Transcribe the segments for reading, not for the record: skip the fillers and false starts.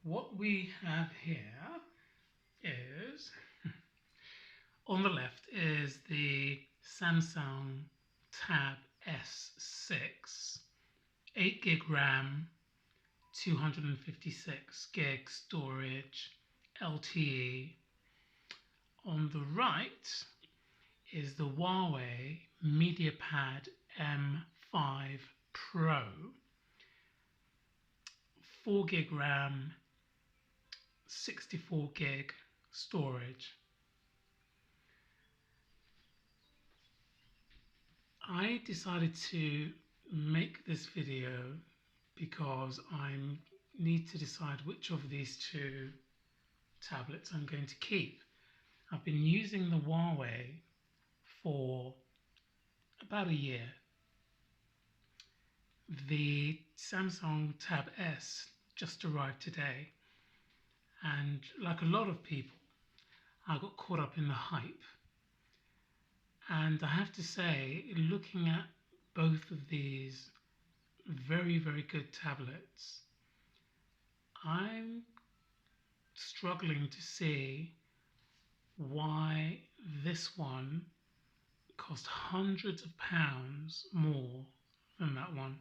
what we have here is, on the left is the Samsung Tab S6, 8 gig RAM, 256 gig storage, LTE. On the right is the Huawei Mediapad M5 Pro, 4 gig RAM, 64 gig storage. I decided to make this video because I need to decide which of these two tablets I'm going to keep. I've been using the Huawei for about a year. The Samsung Tab S just arrived today, and like a lot of people, I got caught up in the hype. And I have to say, looking at both of these very, very good tablets, I'm struggling to see why this one cost hundreds of pounds more than that one.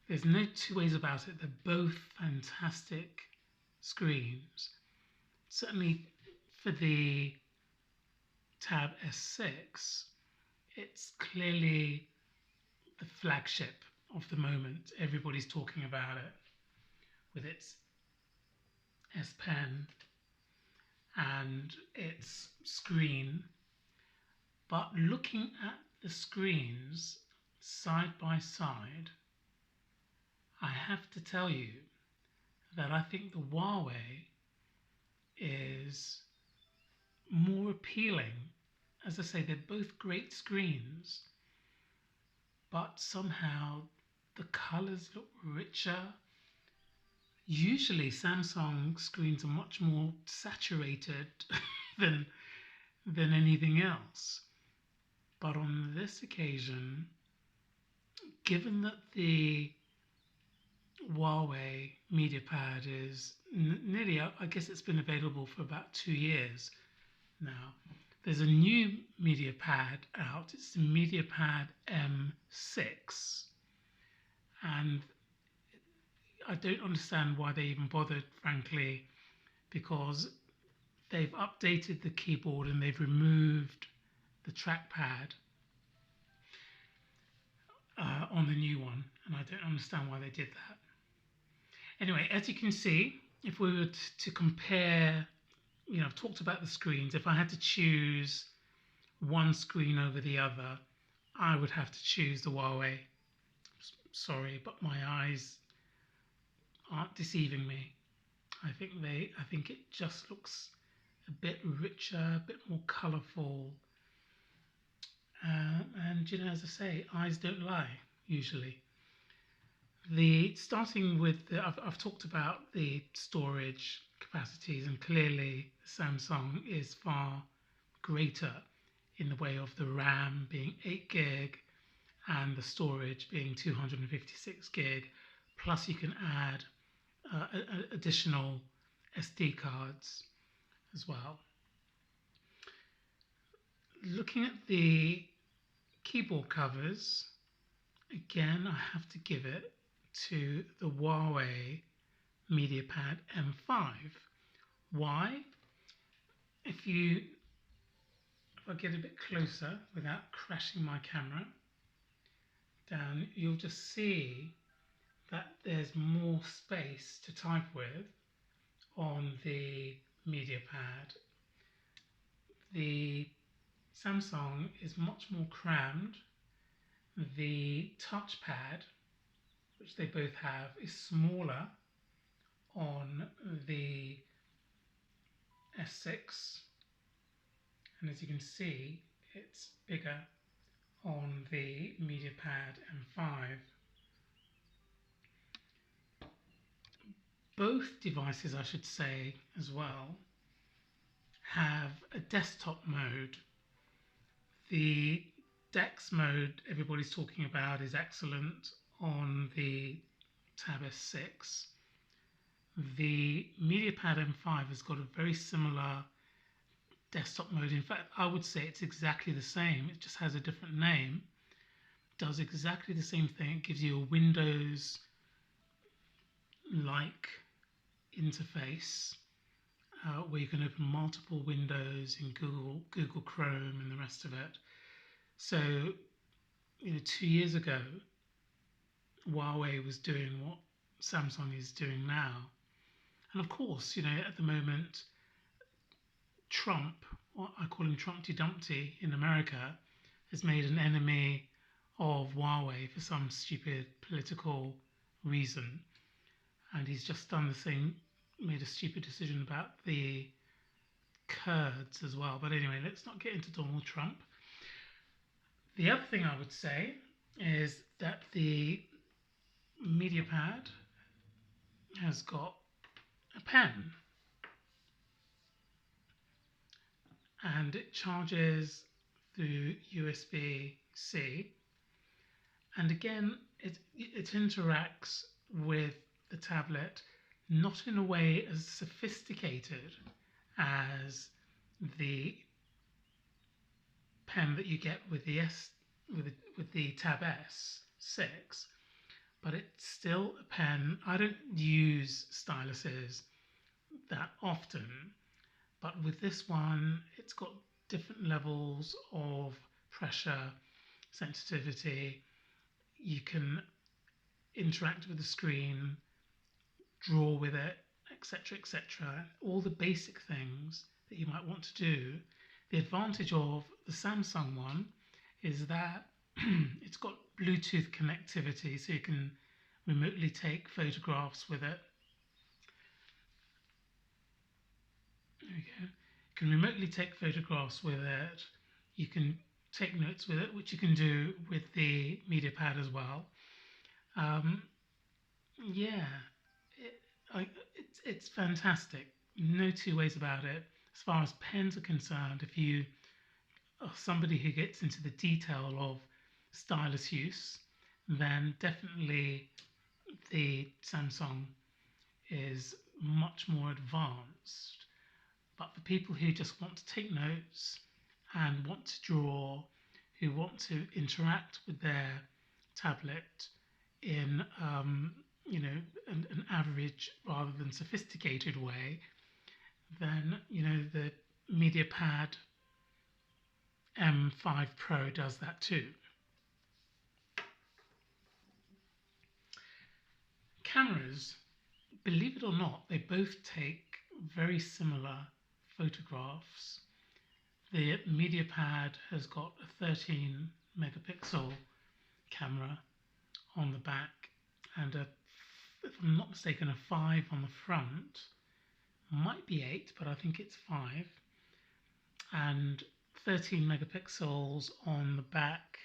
There's no two ways about it. They're both fantastic screens. Certainly for the Tab S6, it's clearly the flagship of the moment. Everybody's talking about it with its S Pen and its screen. But looking at the screens side by side, I have to tell you that I think the Huawei is more appealing. As I say, they're both great screens, but somehow the colors look richer. Usually Samsung screens are much more saturated than anything else. But on this occasion, given that the Huawei Mediapad is nearly, I guess it's been available for about 2 years now. There's a new Mediapad out. It's the Mediapad M6. And I don't understand why they even bothered, frankly, because they've updated the keyboard and they've removed the trackpad on the new one. And I don't understand why they did that. Anyway, as you can see, if we were to compare, I've talked about the screens. If I had to choose one screen over the other, I would have to choose the Huawei. Sorry, but my eyes aren't deceiving me. I think it just looks a bit richer, a bit more colourful. And as I say, eyes don't lie usually. Starting with I've talked about the storage capacities, and clearly Samsung is far greater in the way of the RAM being 8 gig and the storage being 256 gig, plus you can add additional SD cards as well. Looking at the keyboard covers, again I have to give it to the Huawei Mediapad M5. Why? If I get a bit closer without crashing my camera down, you'll just see that there's more space to type with on the Mediapad. The Samsung is much more crammed. The touchpad, which they both have, is smaller on the S6, and as you can see, it's bigger on the Mediapad M5. Both devices, I should say as well, have a desktop mode. The DeX mode everybody's talking about is excellent on the Tab S6, The Mediapad M5 has got a very similar desktop mode. In fact, I would say it's exactly the same. It just has a different name. Does exactly the same thing. It gives you a Windows-like interface where you can open multiple windows in Google Chrome and the rest of it. So, 2 years ago, Huawei was doing what Samsung is doing now. And of course, at the moment, Trump, what I call him Trumpty Dumpty in America, has made an enemy of Huawei for some stupid political reason. And he's just done the same, made a stupid decision about the Kurds as well. But anyway, let's not get into Donald Trump. The other thing I would say is that the Mediapad has got a pen, and it charges through USB-C, and again it interacts with the tablet not in a way as sophisticated as the pen that you get with the Tab S6, but it's still a pen. I don't use styluses that often, but with this one, it's got different levels of pressure, sensitivity. You can interact with the screen, draw with it, etc., etc. All the basic things that you might want to do. The advantage of the Samsung one is that it's got Bluetooth connectivity, so you can remotely take photographs with it. There we go. You can remotely take photographs with it. You can take notes with it, which you can do with the Mediapad as well. Yeah, it's fantastic. No two ways about it. As far as pens are concerned, if you are somebody who gets into the detail of stylus use, then definitely the Samsung is much more advanced. But for people who just want to take notes and want to draw, who want to interact with their tablet in an average rather than sophisticated way, then the Mediapad M5 Pro does that too. Cameras, believe it or not, they both take very similar photographs. The Mediapad has got a 13 megapixel camera on the back and if I'm not mistaken, a 5 on the front. Might be 8, but I think it's 5. And 13 megapixels on the back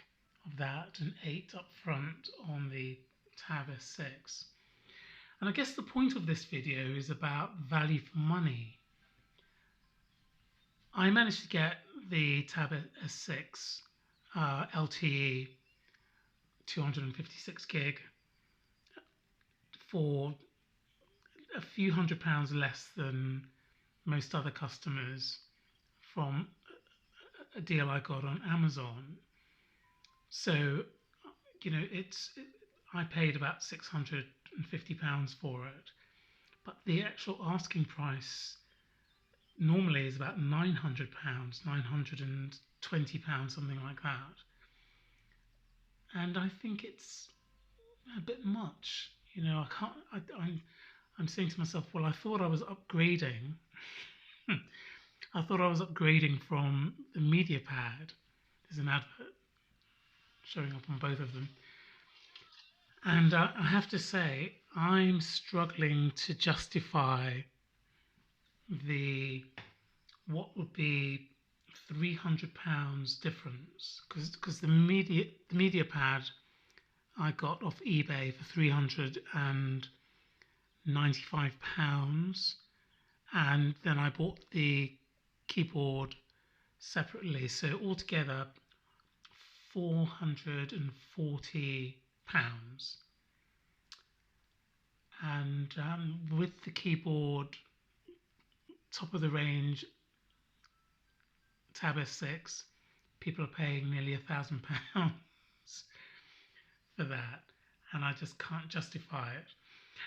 of that and 8 up front on the Tab S6. And I guess the point of this video is about value for money. I managed to get the Tab S6 LTE 256 gig for a few £100s less than most other customers from a deal I got on Amazon. So, I paid about £650 for it, but the actual asking price normally is about £900, £920, something like that. And I think it's a bit much. I'm saying to myself, well, I thought I was upgrading. I thought I was upgrading from the Mediapad. There's an advert showing up on both of them. And I have to say, I'm struggling to justify what would be £300 difference, because the Mediapad I got off eBay for £395, and then I bought the keyboard separately, so altogether £440. and with the keyboard, top of the range Tab S6, people are paying nearly £1,000 for that, and I just can't justify it.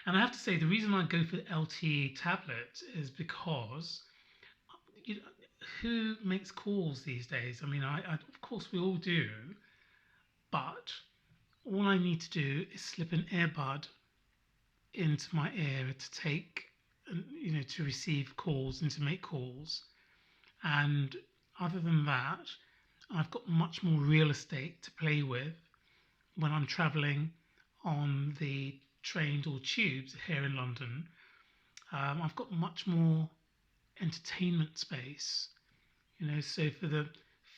And I have to say, the reason I go for the LTE tablet is because you know, who makes calls these days? I mean, of course we all do, but all I need to do is slip an earbud into my ear to take, to receive calls and to make calls. And other than that, I've got much more real estate to play with when I'm travelling on the trains or tubes here in London. I've got much more entertainment space, so for the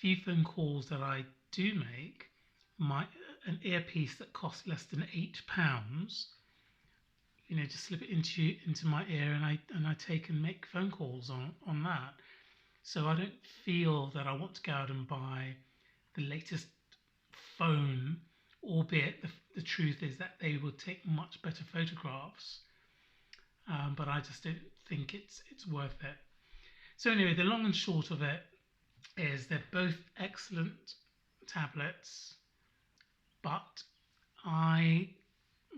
few phone calls that I do make, an earpiece that costs less than £8, just slip it into my ear, and I take and make phone calls on that. So I don't feel that I want to go out and buy the latest phone, albeit the truth is that they will take much better photographs, but I just don't think it's worth it. So anyway, the long and short of it is they're both excellent tablets, but I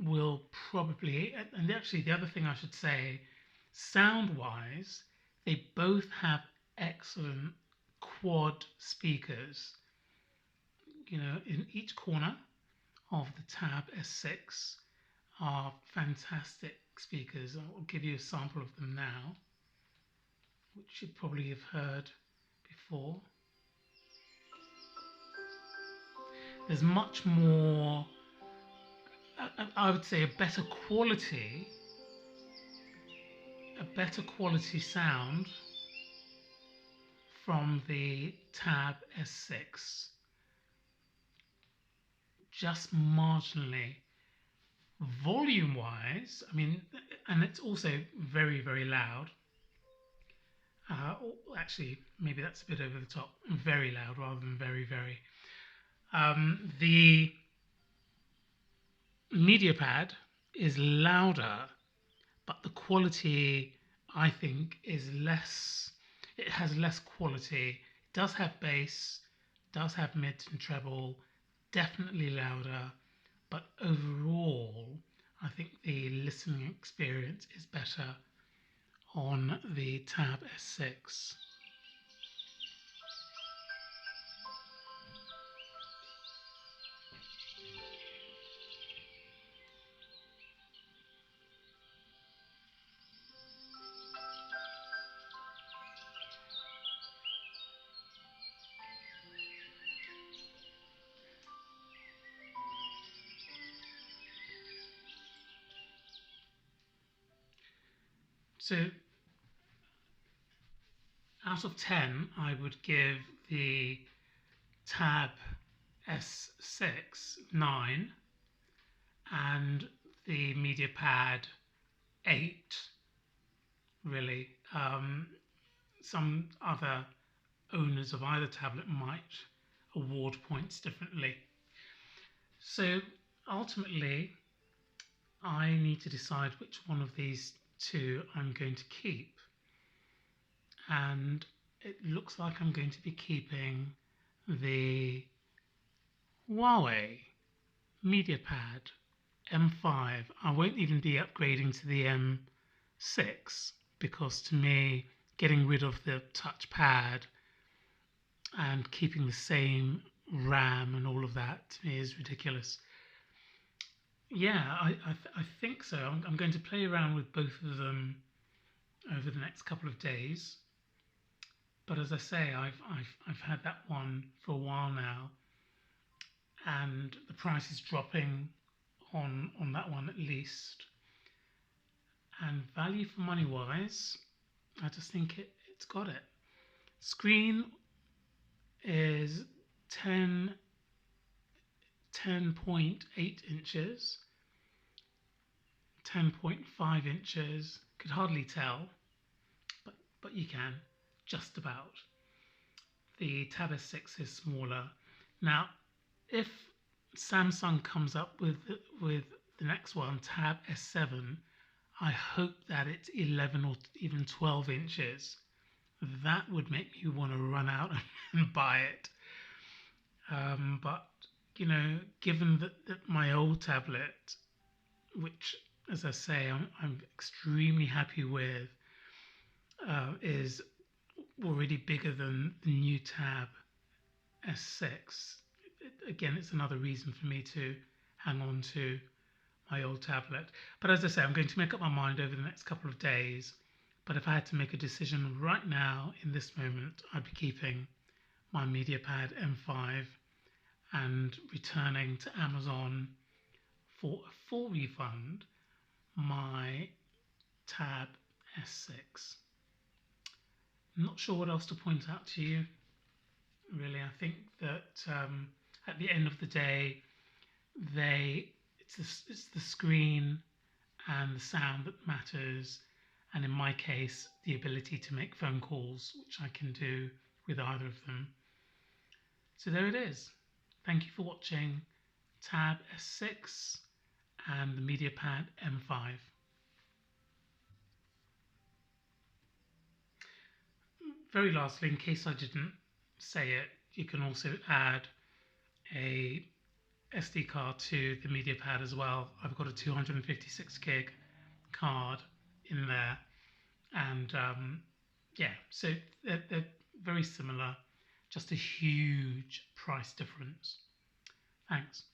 will probably, and actually the other thing I should say, sound-wise, they both have excellent quad speakers. In each corner of the Tab S6 are fantastic speakers. I'll give you a sample of them now, which you probably have heard before. There's much more, I would say, a better quality sound from the Tab S6, just marginally. Volume wise, I mean, and it's also very, very loud. Actually, maybe that's a bit over the top. Very loud rather than very, very. The Mediapad is louder, but the quality, I think, is less. It has less quality. It does have bass, does have mid and treble, definitely louder, but overall, I think the listening experience is better on the Tab S6. So, out of 10, I would give the Tab S6 9 and the Mediapad 8, really. Some other owners of either tablet might award points differently. So, ultimately, I need to decide which one of these two I'm going to keep, and it looks like I'm going to be keeping the Huawei Mediapad M5. I won't even be upgrading to the M6 because, to me, getting rid of the touchpad and keeping the same RAM and all of that, to me, is ridiculous. Yeah, I think so. I'm going to play around with both of them over the next couple of days. But as I say, I've had that one for a while now, and the price is dropping on that one at least. And value for money wise, I just think it's got it. Screen is 10.8 inches, 10.5 inches, could hardly tell, but you can, just about. The Tab S6 is smaller. Now, if Samsung comes up with the next one, Tab S7, I hope that it's 11 or even 12 inches. That would make me want to run out and buy it. But, given that my old tablet, which, as I say, I'm extremely happy with, is already bigger than the new Tab S6. Again, it's another reason for me to hang on to my old tablet. But as I say, I'm going to make up my mind over the next couple of days. But if I had to make a decision right now, in this moment, I'd be keeping my Mediapad M5 and returning to Amazon for a full refund my Tab S6. I'm not sure what else to point out to you. Really, I think that at the end of the day, it's the screen and the sound that matters, and in my case, the ability to make phone calls, which I can do with either of them. So there it is. Thank you for watching Tab S6 and the Mediapad M5. Very lastly, in case I didn't say it, you can also add a SD card to the Mediapad as well. I've got a 256 gig card in there, and yeah, so they're very similar, just a huge price difference. Thanks.